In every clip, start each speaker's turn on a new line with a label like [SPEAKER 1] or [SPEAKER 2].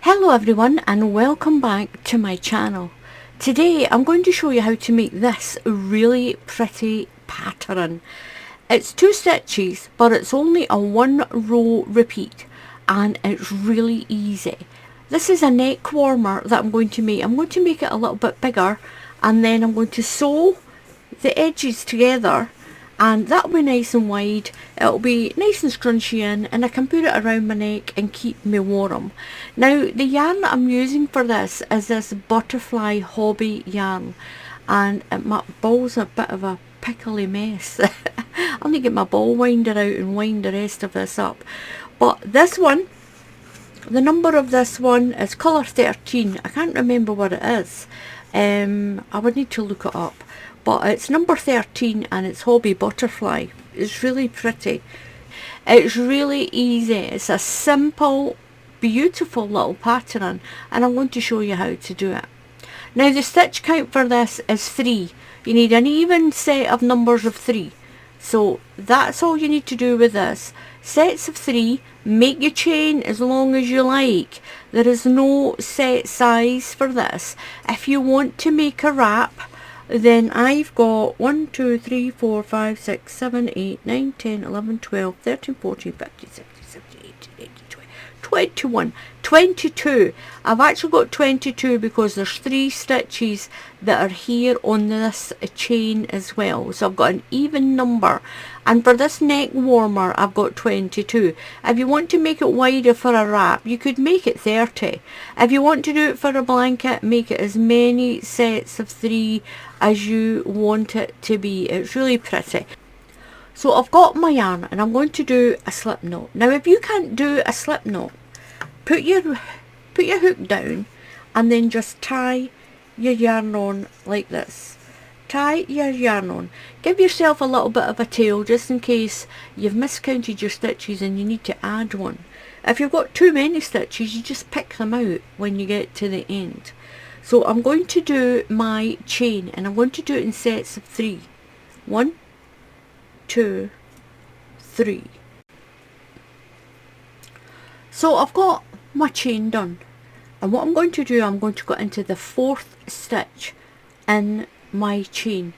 [SPEAKER 1] Hello everyone and welcome back to my channel. Today I'm going to show you how to make this really pretty pattern. It's 2 stitches but it's only a 1 row repeat and it's really easy. This is a neck warmer that I'm going to make. I'm going to make it a little bit bigger and then I'm going to sew the edges together and that'll be nice and wide. It'll be nice and scrunchy in and I can put it around my neck and keep me warm. Now the yarn that I'm using for this is this butterfly hobby yarn, and my ball's a bit of a pickly mess. I'll need to get my ball winder out and wind the rest of this up. But this one, the number of this one is colour 13. I can't remember what it is. I would need to look it up. But it's number 13 and it's Hobby Butterfly. It's really pretty. It's really easy. It's a simple, beautiful little pattern and I'm going to show you how to do it. Now the stitch count for this is 3. You need an even set of numbers of 3. So that's all you need to do with this. Sets of 3, make your chain as long as you like. There is no set size for this. If you want to make a wrap, then I've got 1, 2, 3, 4, 5, 6, 7, 8, 9, 10, 11, 12, 13, 14, 15, 16, 17, 18, 19, 20, 21, 22. I've actually got 22 because there's 3 stitches that are here on this chain as well. So I've got an even number. And for this neck warmer, I've got 22. If you want to make it wider for a wrap, you could make it 30. If you want to do it for a blanket, make it as many sets of 3 as you want it to be. It's really pretty. So I've got my yarn and I'm going to do a slip knot. Now if you can't do a slip knot, put your hook down and then just tie your yarn on like this. Tie your yarn on. Give yourself a little bit of a tail just in case you've miscounted your stitches and you need to add one. If you've got too many stitches, you just pick them out when you get to the end. So I'm going to do my chain and I'm going to do it in sets of 3. 1, 2, 3. So I've got my chain done. And what I'm going to do, I'm going to go into the 4th stitch in my chain.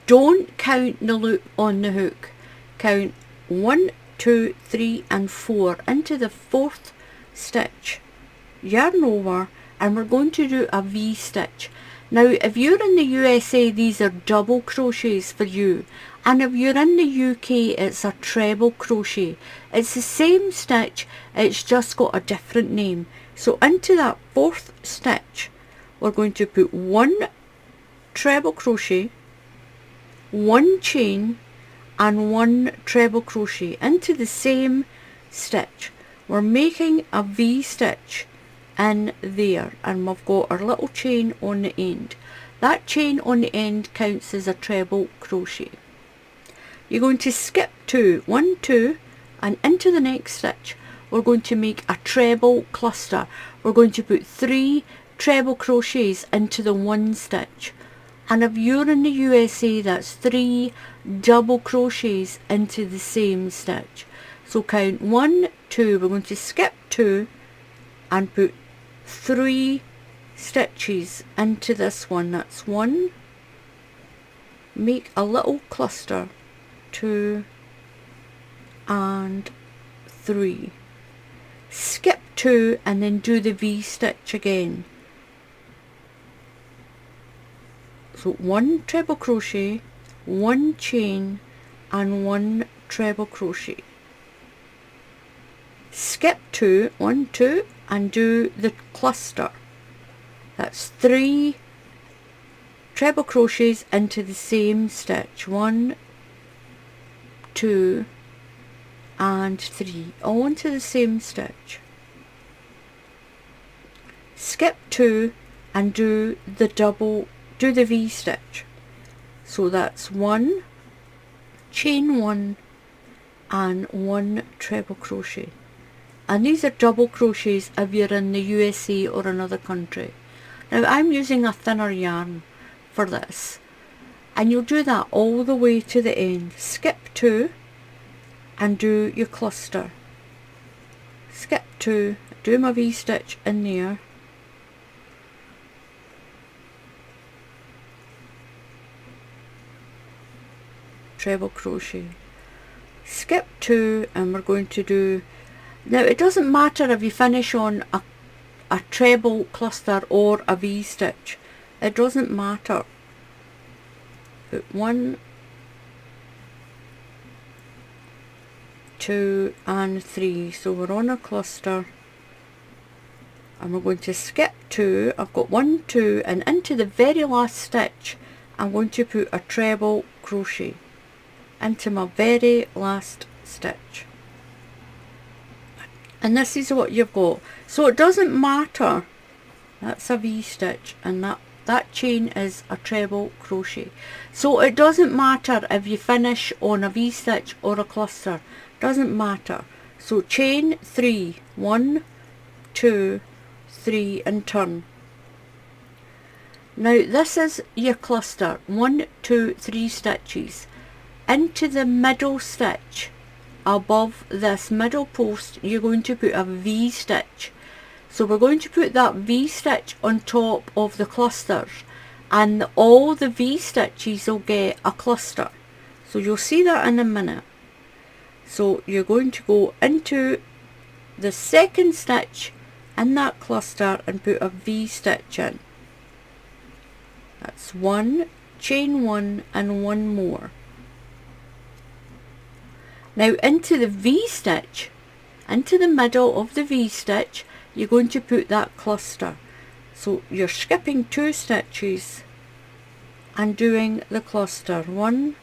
[SPEAKER 1] Don't count the loop on the hook. Count 1, 2, 3 and 4 into the 4th stitch. Yarn over and we're going to do a V stitch. Now if you're in the USA, these are double crochets for you, and if you're in the UK, it's a treble crochet. It's the same stitch, it's just got a different name. So into that 4th stitch we're going to put 1 treble crochet, 1 chain and 1 treble crochet into the same stitch. We're making a V stitch in there and we've got our little chain on the end. That chain on the end counts as a treble crochet. You're going to skip 2, 1, 2 and into the next stitch we're going to make a treble cluster. We're going to put 3 treble crochets into the 1 stitch. And if you're in the USA, that's 3 double crochets into the same stitch. So count 1, 2, we're going to skip 2 and put 3 stitches into this one. That's 1, make a little cluster, 2 and 3. Skip 2 and then do the V stitch again. So 1 treble crochet, 1 chain and 1 treble crochet. Skip 2, 1, 2 and do the cluster. That's 3 treble crochets into the same stitch. 1, 2 and 3 all into the same stitch. Skip 2 and do the V stitch. So that's 1 chain 1 and 1 treble crochet. And these are double crochets if you're in the USA or another country. Now I'm using a thinner yarn for this, and you'll do that all the way to the end. Skip 2 and do your cluster. skip 2, do my V-stitch in there, treble crochet, skip 2, and we're going to do, now it doesn't matter if you finish on a treble cluster or a V-stitch, it doesn't matter. Put 1, 2 and 3, so we're on a cluster, and we're going to skip 2. I've got 1, 2, and into the very last stitch I'm going to put a treble crochet into my very last stitch, and this is what you've got. So it doesn't matter, that's a V-stitch, and that chain is a treble crochet. So it doesn't matter if you finish on a V-stitch or a cluster, doesn't matter. So chain 3, 1, 2, 3 and turn. Now this is your cluster, 1, 2, 3 stitches. Into the middle stitch above this middle post you're going to put a V-stitch. So we're going to put that V-stitch on top of the clusters, and all the V-stitches will get a cluster. So you'll see that in a minute. So you're going to go into the second stitch in that cluster and put a V-stitch in. That's 1, chain 1 and 1 more. Now into the V-stitch, into the middle of the V-stitch, you're going to put that cluster. So you're skipping 2 stitches and doing the cluster, 1,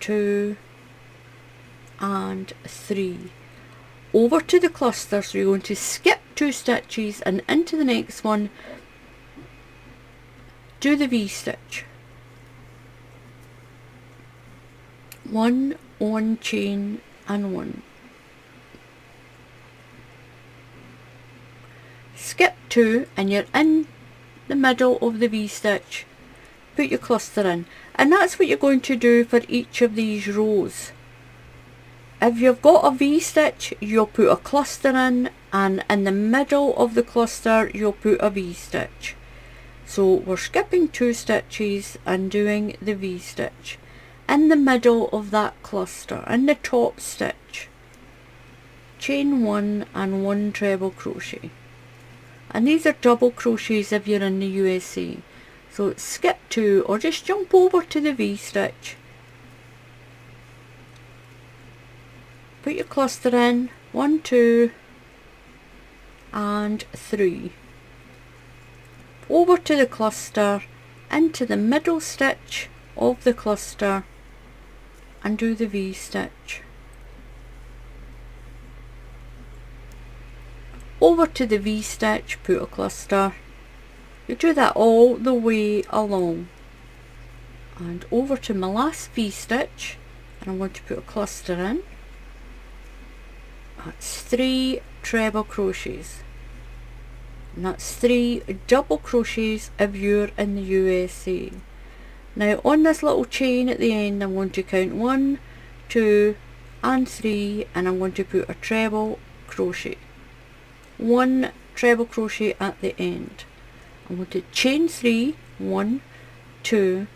[SPEAKER 1] 2 and 3. Over to the cluster, so you're going to skip 2 stitches and into the next one do the V-stitch. 1, 1 chain and 1. Skip 2 and you're in the middle of the V-stitch. Put your cluster in, and that's what you're going to do for each of these rows. If you've got a V-stitch, you'll put a cluster in, and in the middle of the cluster you'll put a V-stitch. So we're skipping 2 stitches and doing the V-stitch in the middle of that cluster, in the top stitch. Chain 1 and 1 treble crochet, and these are double crochets if you're in the USA. So skip 2 or just jump over to the V-stitch, put your cluster in, 1, 2 and 3, over to the cluster, into the middle stitch of the cluster and do the V-stitch. Over to the V-stitch, put a cluster. You do that all the way along, and over to my last V-stitch, and I'm going to put a cluster in. That's 3 treble crochets, and that's 3 double crochets if you're in the USA. Now on this little chain at the end I'm going to count 1, 2 and 3, and I'm going to put a treble crochet, 1 treble crochet at the end. I'm going to chain 3, 1, 2,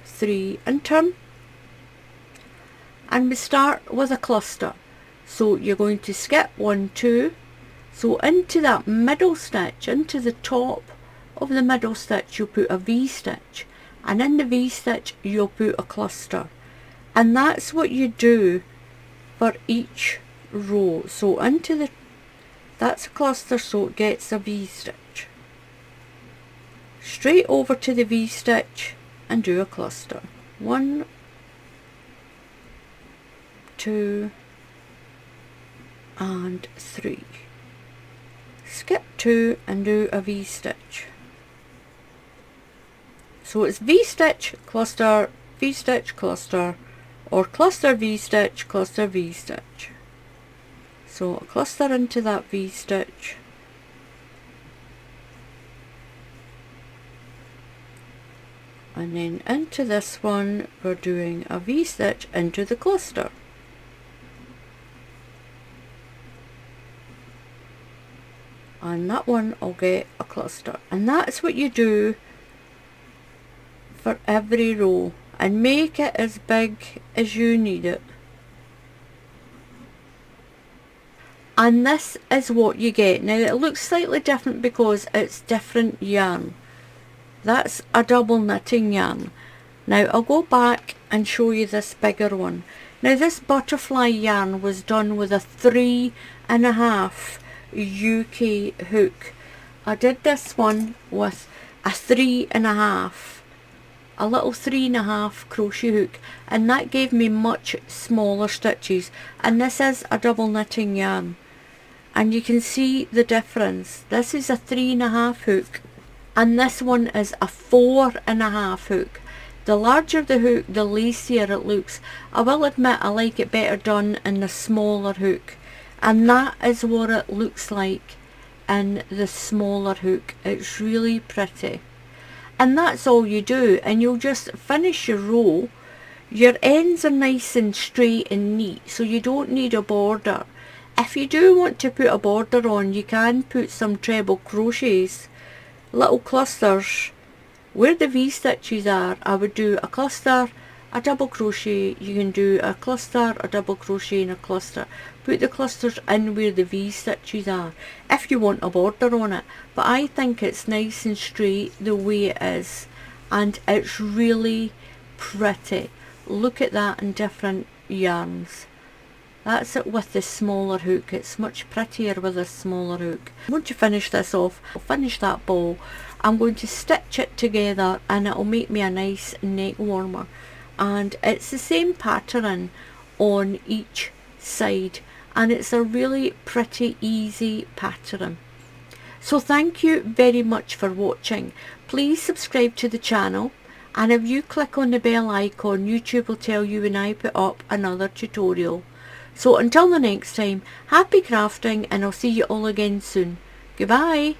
[SPEAKER 1] 3 and turn, and we start with a cluster. So you're going to skip 1, 2, so into that middle stitch, into the top of the middle stitch you'll put a V-stitch, and in the V-stitch you'll put a cluster, and that's what you do for each row. So into the, that's a cluster, so it gets a V-stitch. Straight over to the V-stitch and do a cluster, 1, 2 and 3. Skip 2 and do a V-stitch. So it's V-stitch, cluster, V-stitch, cluster, or cluster, V-stitch, cluster, V-stitch. So a cluster into that V-stitch, and then into this one we're doing a V-stitch into the cluster. and that one I'll get a cluster, and that's what you do for every row, and make it as big as you need it. And this is what you get. Now it looks slightly different because it's different yarn. That's a double knitting yarn. Now I'll go back and show you this bigger one. Now this butterfly yarn was done with a 3.5 UK hook. I did this one with a 3.5, a little 3.5 crochet hook, and that gave me much smaller stitches. And this is a double knitting yarn, and you can see the difference. This is a 3.5 hook, and this one is a 4.5 hook. The larger the hook, the lacier it looks. I will admit I like it better done in the smaller hook, and that is what it looks like in the smaller hook. It's really pretty. And that's all you do, and you'll just finish your row. Your ends are nice and straight and neat, so you don't need a border. If you do want to put a border on, you can put some treble crochets, little clusters. Where the V-stitches are, I would do a cluster, a double crochet. You can do a cluster, a double crochet and a cluster. Put the clusters in where the V-stitches are if you want a border on it. But I think it's nice and straight the way it is, and it's really pretty. Look at that in different yarns. That's it with the smaller hook. It's much prettier with a smaller hook. Once you finish this off, I'll finish that ball. I'm going to stitch it together, and it'll make me a nice neck warmer. And it's the same pattern on each side, and it's a really pretty easy pattern. So thank you very much for watching. Please subscribe to the channel, and if you click on the bell icon, YouTube will tell you when I put up another tutorial. So until the next time, happy crafting, and I'll see you all again soon. Goodbye.